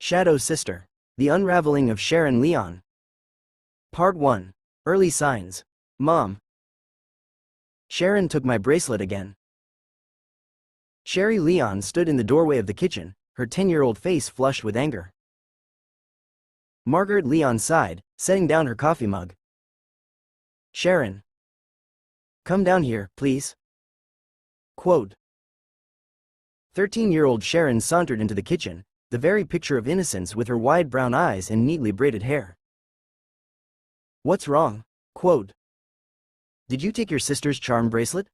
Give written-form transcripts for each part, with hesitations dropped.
Shadow Sister. The Unraveling of Sharron Leon. Part 1. Early Signs. Mom. Sharron took my bracelet again. Sherry Leon stood in the doorway of the kitchen, her 10-year-old face flushed with anger. Margaret Leon sighed, setting down her coffee mug. Sharron. Come down here, please. Quote. 13-year-old Sharron sauntered into the kitchen, the very picture of innocence with her wide brown eyes and neatly braided hair. What's wrong? Quote. Did you take your sister's charm bracelet?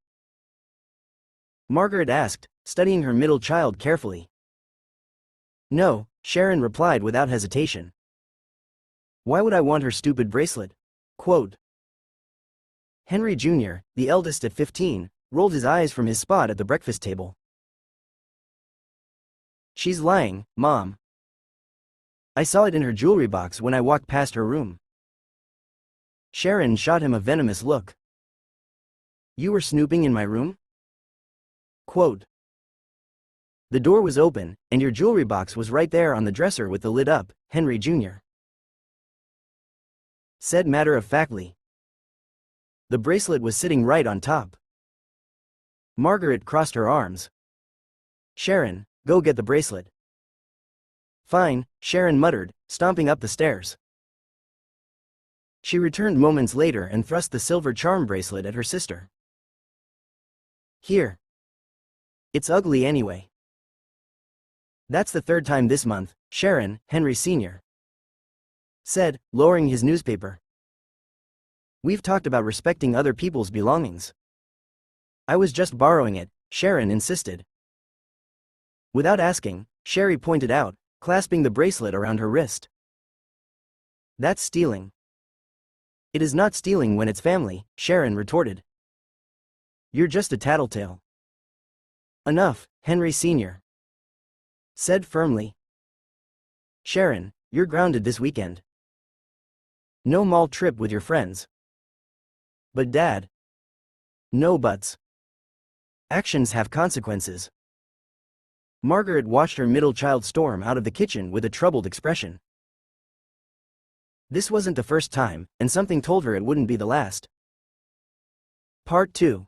Margaret asked, studying her middle child carefully. No, Sharron replied without hesitation. Why would I want her stupid bracelet? Quote. Henry Jr., the eldest at 15, rolled his eyes from his spot at the breakfast table. She's lying, Mom. I saw it in her jewelry box when I walked past her room. Sharron shot him a venomous look. You were snooping in my room? Quote. The door was open, and your jewelry box was right there on the dresser with the lid up, Henry Jr. said matter-of-factly. The bracelet was sitting right on top. Margaret crossed her arms. Sharron, go get the bracelet. Fine, Sharron muttered, stomping up the stairs. She returned moments later and thrust the silver charm bracelet at her sister. Here. It's ugly anyway. That's the third time this month, Sharron, Henry Sr. said, lowering his newspaper. We've talked about respecting other people's belongings. I was just borrowing it, Sharron insisted. Without asking, Sherry pointed out, clasping the bracelet around her wrist. That's stealing. It is not stealing when it's family, Sharron retorted. You're just a tattletale. Enough, Henry Sr. said firmly. Sharron, you're grounded this weekend. No mall trip with your friends. But Dad. No buts. Actions have consequences. Margaret watched her middle child storm out of the kitchen with a troubled expression. This wasn't the first time, and something told her it wouldn't be the last. Part 2.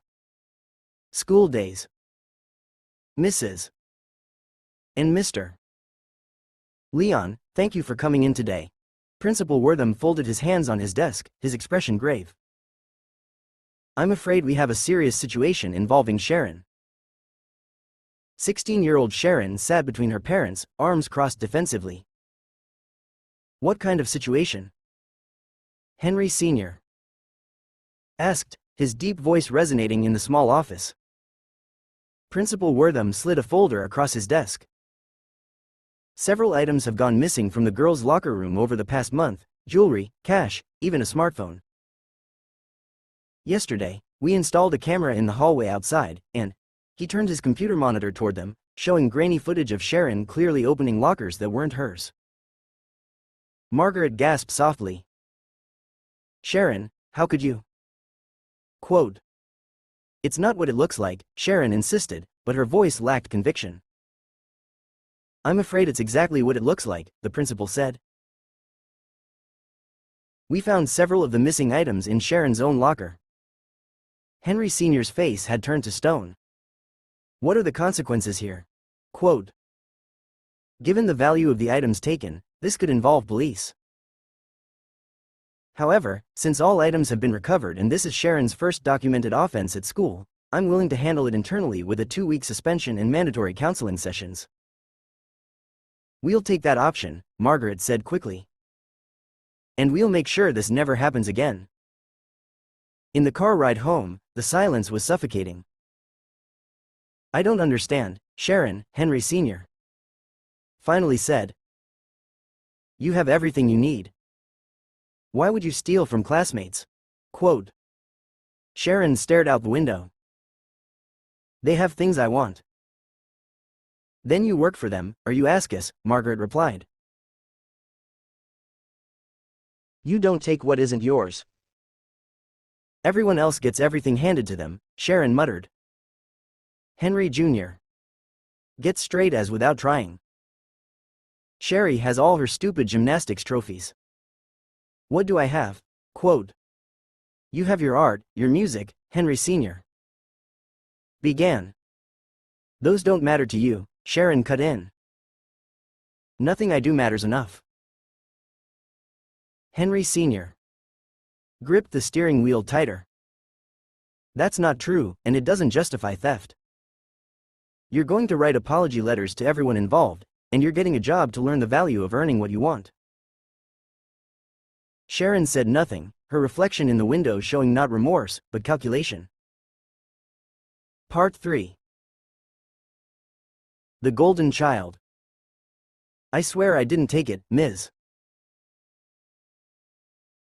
School Days. Mrs. and Mr. Leon, thank you for coming in today. Principal Wortham folded his hands on his desk, his expression grave. I'm afraid we have a serious situation involving Sharron. 16-year-old Sharron sat between her parents, arms crossed defensively. What kind of situation? Henry Sr. asked, his deep voice resonating in the small office. Principal Wortham slid a folder across his desk. Several items have gone missing from the girls' locker room over the past month: jewelry, cash, even a smartphone. Yesterday, we installed a camera in the hallway outside, and he turned his computer monitor toward them, showing grainy footage of Sharron clearly opening lockers that weren't hers. Margaret gasped softly. Sharron, how could you? Quote. It's not what it looks like, Sharron insisted, but her voice lacked conviction. I'm afraid it's exactly what it looks like, the principal said. We found several of the missing items in Sharron's own locker. Henry Sr.'s face had turned to stone. What are the consequences here? Quote. Given the value of the items taken, this could involve police. However, since all items have been recovered and this is Sharron's first documented offense at school, I'm willing to handle it internally with a 2-week suspension and mandatory counseling sessions. We'll take that option, Margaret said quickly. And we'll make sure this never happens again. In the car ride home, the silence was suffocating. I don't understand, Sharron, Henry Sr. finally said. You have everything you need. Why would you steal from classmates? Quote. Sharron stared out the window. They have things I want. Then you work for them, or you ask us, Margaret replied. You don't take what isn't yours. Everyone else gets everything handed to them, Sharron muttered. Henry Jr. gets straight A's without trying. Sherry has all her stupid gymnastics trophies. What do I have? Quote. You have your art, your music, Henry Sr. began. Those don't matter to you, Sharron cut in. Nothing I do matters enough. Henry Sr. gripped the steering wheel tighter. That's not true, and it doesn't justify theft. You're going to write apology letters to everyone involved, and you're getting a job to learn the value of earning what you want. Sharron said nothing, her reflection in the window showing not remorse, but calculation. Part 3. The Golden Child. I swear I didn't take it, Ms.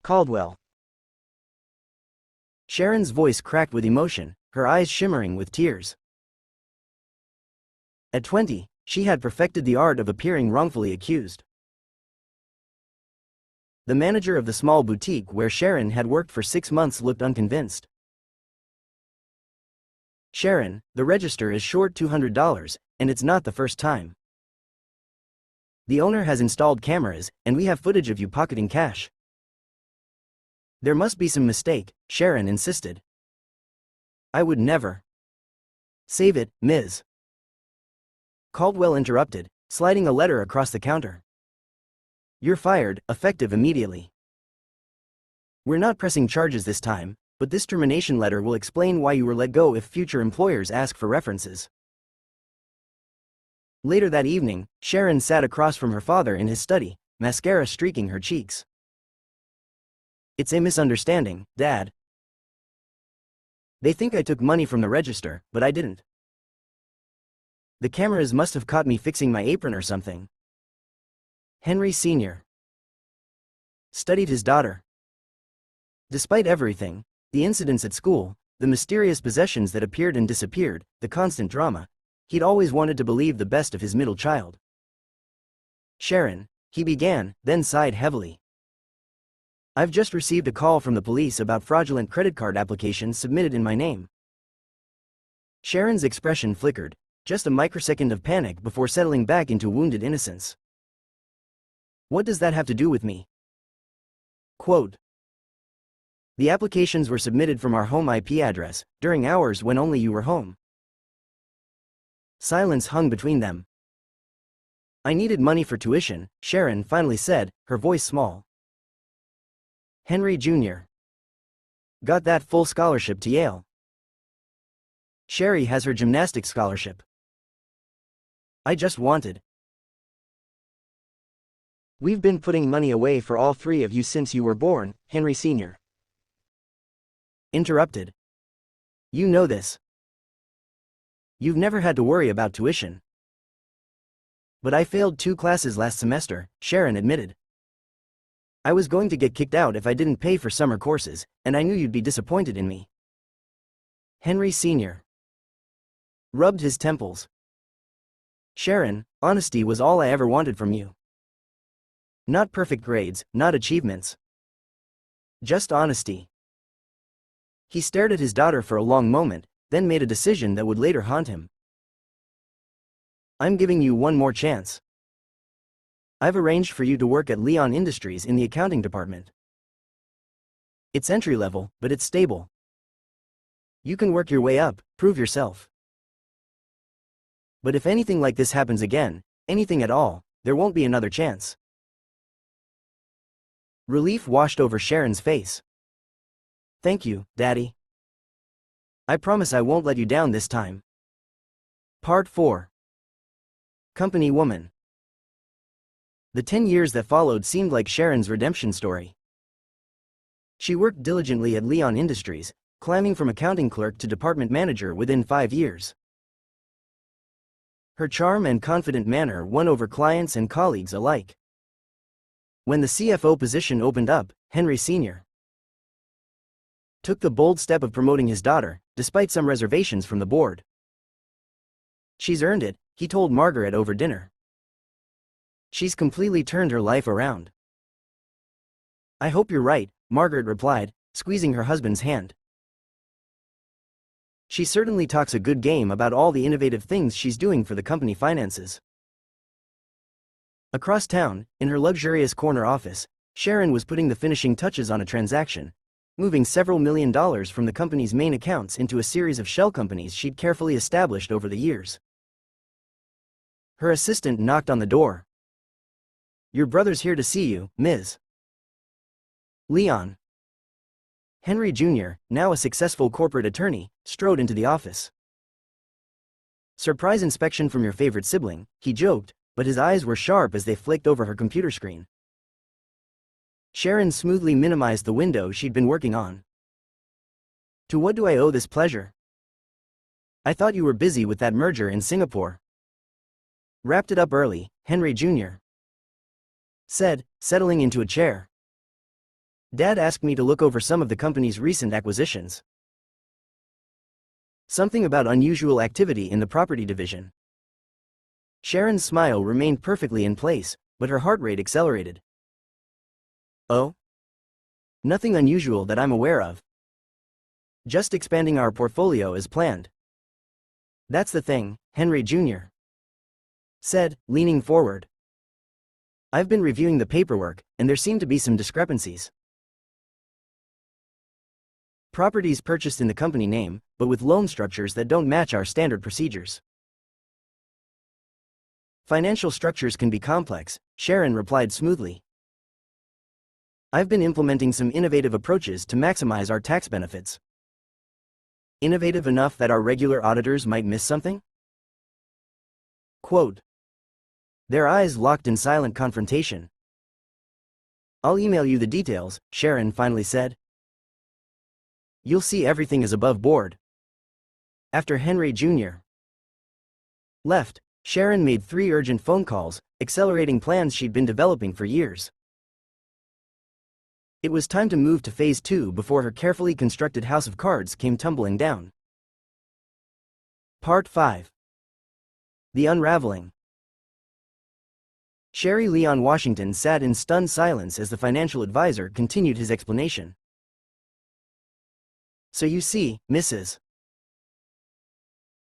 Caldwell. Sharron's voice cracked with emotion, her eyes shimmering with tears. At 20, she had perfected the art of appearing wrongfully accused. The manager of the small boutique where Sharron had worked for 6 months looked unconvinced. Sharron, the register is short $200, and it's not the first time. The owner has installed cameras, and we have footage of you pocketing cash. There must be some mistake, Sharron insisted. I would never. Save it, Ms. Caldwell interrupted, sliding a letter across the counter. You're fired, effective immediately. We're not pressing charges this time, but this termination letter will explain why you were let go if future employers ask for references. Later that evening, Sharron sat across from her father in his study, mascara streaking her cheeks. It's a misunderstanding, Dad. They think I took money from the register, but I didn't. The cameras must have caught me fixing my apron or something. Henry Sr. studied his daughter. Despite everything, the incidents at school, the mysterious possessions that appeared and disappeared, the constant drama, he'd always wanted to believe the best of his middle child. Sharron, he began, then sighed heavily. I've just received a call from the police about fraudulent credit card applications submitted in my name. Sharron's expression flickered, just a microsecond of panic before settling back into wounded innocence. What does that have to do with me? Quote. The applications were submitted from our home IP address, during hours when only you were home. Silence hung between them. I needed money for tuition, Sharron finally said, her voice small. Henry Jr. got that full scholarship to Yale. Sherry has her gymnastics scholarship. I just wanted. We've been putting money away for all 3 of you since you were born, Henry Sr. interrupted. You know this. You've never had to worry about tuition. But I failed 2 classes last semester, Sharron admitted. I was going to get kicked out if I didn't pay for summer courses, and I knew you'd be disappointed in me. Henry Sr. rubbed his temples. Sharron, honesty was all I ever wanted from you. Not perfect grades, not achievements. Just honesty. He stared at his daughter for a long moment, then made a decision that would later haunt him. I'm giving you one more chance. I've arranged for you to work at Leon Industries in the accounting department. It's entry level, but it's stable. You can work your way up, prove yourself. But if anything like this happens again, anything at all, there won't be another chance. Relief washed over Sharron's face. Thank you, Daddy. I promise I won't let you down this time. Part 4. Company Woman. The 10 years that followed seemed like Sharron's redemption story. She worked diligently at Leon Industries, climbing from accounting clerk to department manager within 5 years. Her charm and confident manner won over clients and colleagues alike. When the CFO position opened up, Henry Sr. took the bold step of promoting his daughter, despite some reservations from the board. She's earned it, he told Margaret over dinner. She's completely turned her life around. I hope you're right, Margaret replied, squeezing her husband's hand. She certainly talks a good game about all the innovative things she's doing for the company finances. Across town, in her luxurious corner office, Sharron was putting the finishing touches on a transaction, moving several $1 million from the company's main accounts into a series of shell companies she'd carefully established over the years. Her assistant knocked on the door. "Your brother's here to see you, Ms. Leon." Henry Jr., now a successful corporate attorney, strode into the office. "Surprise inspection from your favorite sibling," he joked, but his eyes were sharp as they flicked over her computer screen. Sharron smoothly minimized the window she'd been working on. "To what do I owe this pleasure? I thought you were busy with that merger in Singapore." "Wrapped it up early," Henry Jr. said, settling into a chair. "Dad asked me to look over some of the company's recent acquisitions. Something about unusual activity in the property division." Sharron's smile remained perfectly in place, but her heart rate accelerated. "Oh? Nothing unusual that I'm aware of. Just expanding our portfolio as planned." "That's the thing," Henry Jr. said, leaning forward. "I've been reviewing the paperwork, and there seem to be some discrepancies. Properties purchased in the company name, but with loan structures that don't match our standard procedures." "Financial structures can be complex," Sharron replied smoothly. "I've been implementing some innovative approaches to maximize our tax benefits." "Innovative enough that our regular auditors might miss something?" Quote. Their eyes locked in silent confrontation. "I'll email you the details," Sharron finally said. "You'll see everything is above board." After Henry Jr. left, Sharron made 3 urgent phone calls, accelerating plans she'd been developing for years. It was time to move to Phase 2 before her carefully constructed house of cards came tumbling down. Part 5. The Unraveling. Sherry Leon Washington sat in stunned silence as the financial advisor continued his explanation. "So you see, Mrs.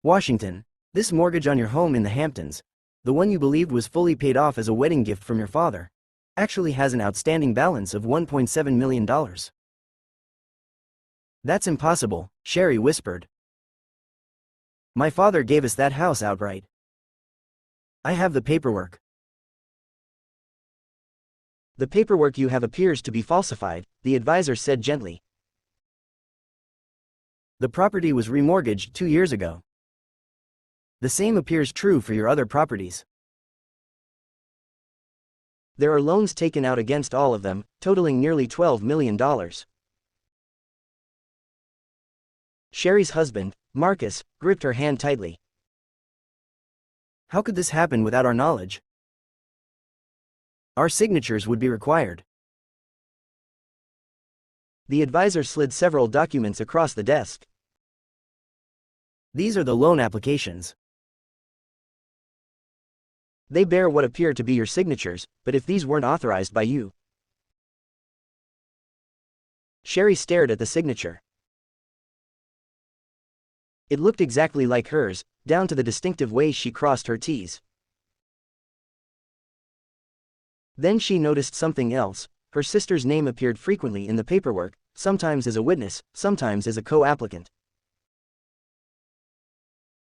Washington, this mortgage on your home in the Hamptons, the one you believed was fully paid off as a wedding gift from your father, actually has an outstanding balance of $1.7 million. "That's impossible," Sherry whispered. "My father gave us that house outright. I have the paperwork." "The paperwork you have appears to be falsified," the advisor said gently. "The property was remortgaged 2 years ago. The same appears true for your other properties. There are loans taken out against all of them, totaling nearly $12 million. Sherry's husband, Marcus, gripped her hand tightly. "How could this happen without our knowledge? Our signatures would be required." The advisor slid several documents across the desk. "These are the loan applications. They bear what appear to be your signatures, but if these weren't authorized by you..." Sherry stared at the signature. It looked exactly like hers, down to the distinctive way she crossed her T's. Then she noticed something else. Her sister's name appeared frequently in the paperwork, sometimes as a witness, sometimes as a co-applicant.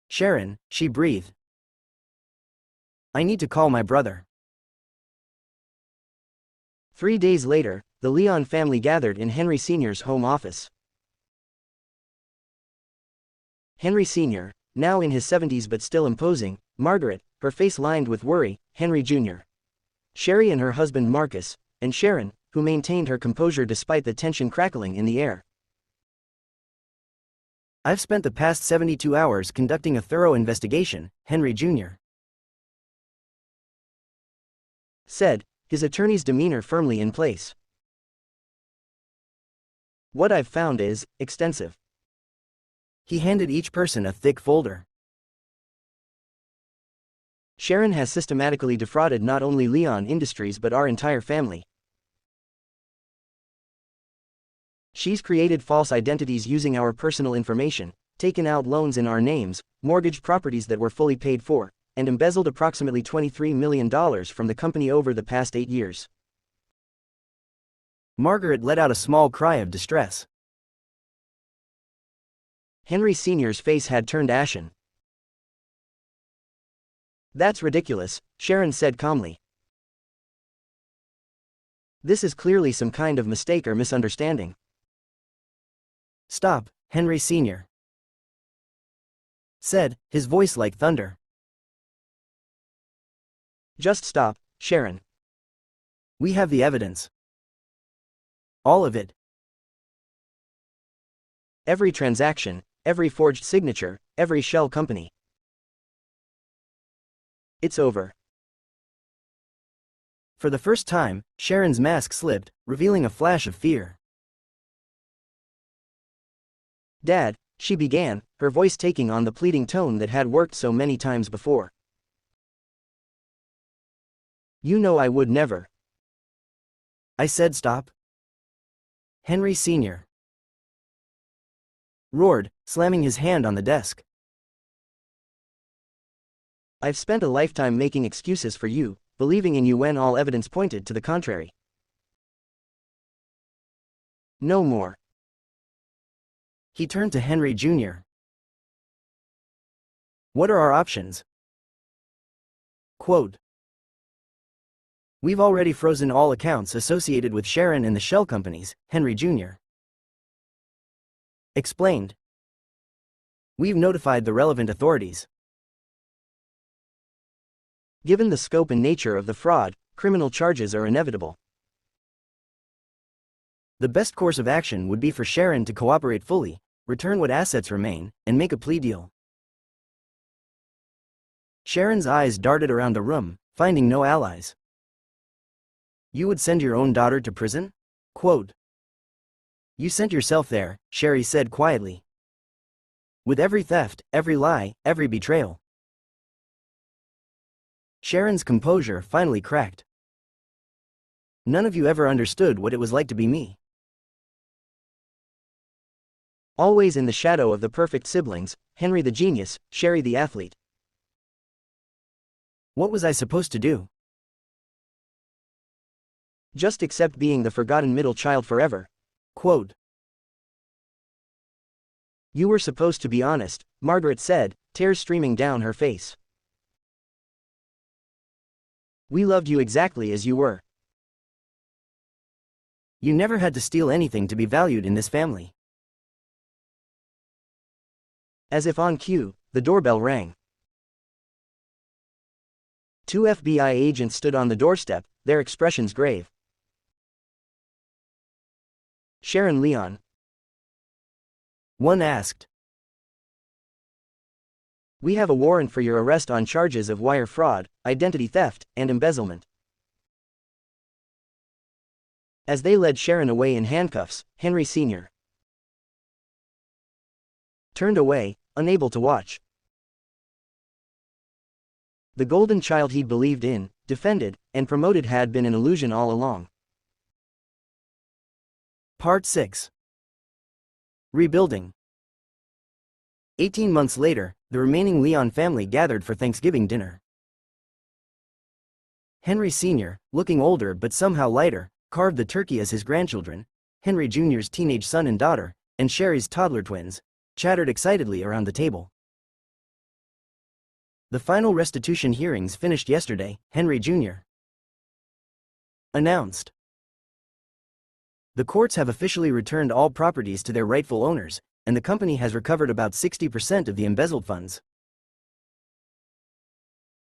"Sharron," she breathed. "I need to call my brother." 3 days later, the Leon family gathered in Henry Sr.'s home office. Henry Sr., now in his 70s but still imposing, Margaret, her face lined with worry, Henry Jr., Sherry and her husband Marcus, and Sharron, who maintained her composure despite the tension crackling in the air. "I've spent the past 72 hours conducting a thorough investigation," Henry Jr. said, his attorney's demeanor firmly in place. "What I've found is extensive." He handed each person a thick folder. "Sharron has systematically defrauded not only Leon Industries but our entire family. She's created false identities using our personal information, taken out loans in our names, mortgaged properties that were fully paid for, and embezzled approximately $23 million from the company over the past 8 years. Margaret let out a small cry of distress. Henry Sr.'s face had turned ashen. "That's ridiculous," Sharron said calmly. "This is clearly some kind of mistake or misunderstanding." "Stop," Henry Sr. said, his voice like thunder. "Just stop, Sharron. We have the evidence. All of it. Every transaction, every forged signature, every shell company. It's over." For the first time, Sharon's mask slipped, revealing a flash of fear. "Dad," she began, her voice taking on the pleading tone that had worked so many times before. "You know I would never." I said stop. Henry Sr. roared, slamming his hand on the desk. "I've spent a lifetime making excuses for you, believing in you when all evidence pointed to the contrary. No more." He turned to Henry Jr. "What are our options?" Quote, "We've already frozen all accounts associated with Sharron and the shell companies," Henry Jr. explained. "We've notified the relevant authorities." Given the scope and nature of the fraud, criminal charges are inevitable. The best course of action would be for Sharron to cooperate fully, return what assets remain, and make a plea deal. Sharon's eyes darted around the room, finding no allies. "You would send your own daughter to prison?" Quote, "You sent yourself there," Sherry said quietly. "With every theft, every lie, every betrayal." Sharon's composure finally cracked. "None of you ever understood what it was like to be me." Always in the shadow of the perfect siblings, Henry the genius, Sherry the athlete. What was I supposed to do? Just accept being the forgotten middle child forever. Quote, You were supposed to be honest, Margaret said, tears streaming down her face. We loved you exactly as you were. You never had to steal anything to be valued in this family. As if on cue, the doorbell rang. 2 FBI agents stood on the doorstep, their expressions grave. Sharron Leon. One asked. We have a warrant for your arrest on charges of wire fraud, identity theft, and embezzlement. As they led Sharron away in handcuffs, Henry Sr. turned away, unable to watch. The golden child he'd believed in, defended, and promoted had been an illusion all along. Part 6. Rebuilding. 18 months later, the remaining Leon family gathered for Thanksgiving dinner. Henry Sr., looking older but somehow lighter, carved the turkey as his grandchildren, Henry Jr.'s teenage son and daughter, and Sherry's toddler twins, chattered excitedly around the table. The final restitution hearings finished yesterday, Henry Jr. announced. The courts have officially returned all properties to their rightful owners, and the company has recovered about 60% of the embezzled funds.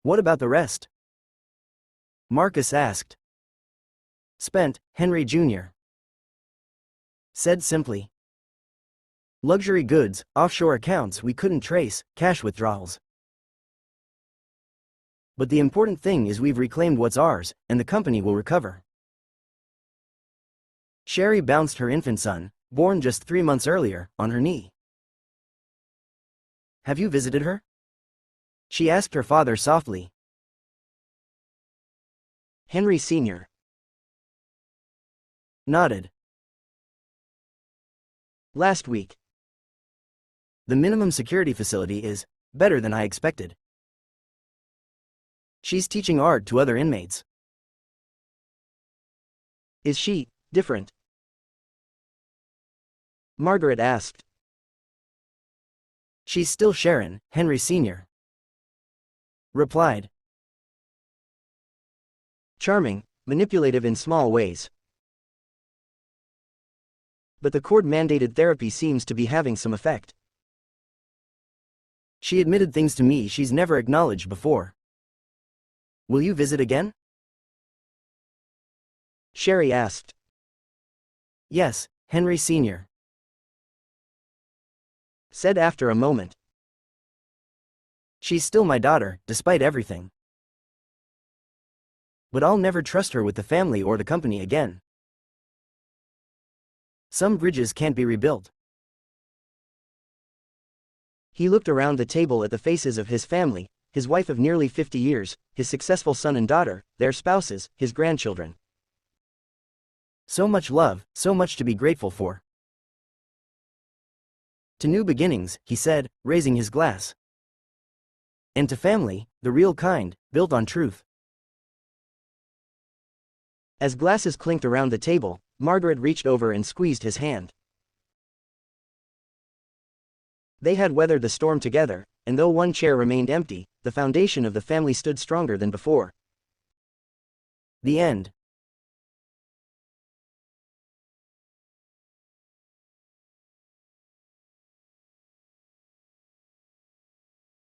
What about the rest? Marcus asked. Spent, Henry Jr. said simply. Luxury goods, offshore accounts we couldn't trace, cash withdrawals. But the important thing is we've reclaimed what's ours, and the company will recover. Sherry bounced her infant son, born just 3 months earlier, on her knee. Have you visited her? She asked her father softly. Henry Sr. nodded. Last week. The minimum security facility is better than I expected. She's teaching art to other inmates. Is she different? Margaret asked. She's still Sharron, Henry Sr. replied. Charming, manipulative in small ways. But the court-mandated therapy seems to be having some effect. She admitted things to me she's never acknowledged before. Will you visit again? Sherry asked. Yes, Henry Sr. said after a moment. She's still my daughter, despite everything. But I'll never trust her with the family or the company again. Some bridges can't be rebuilt. He looked around the table at the faces of his family, his wife of nearly 50 years, his successful son and daughter, their spouses, his grandchildren. So much love, so much to be grateful for. To new beginnings, he said, raising his glass. And to family, the real kind, built on truth. As glasses clinked around the table, Margaret reached over and squeezed his hand. They had weathered the storm together, and though one chair remained empty, the foundation of the family stood stronger than before. The end.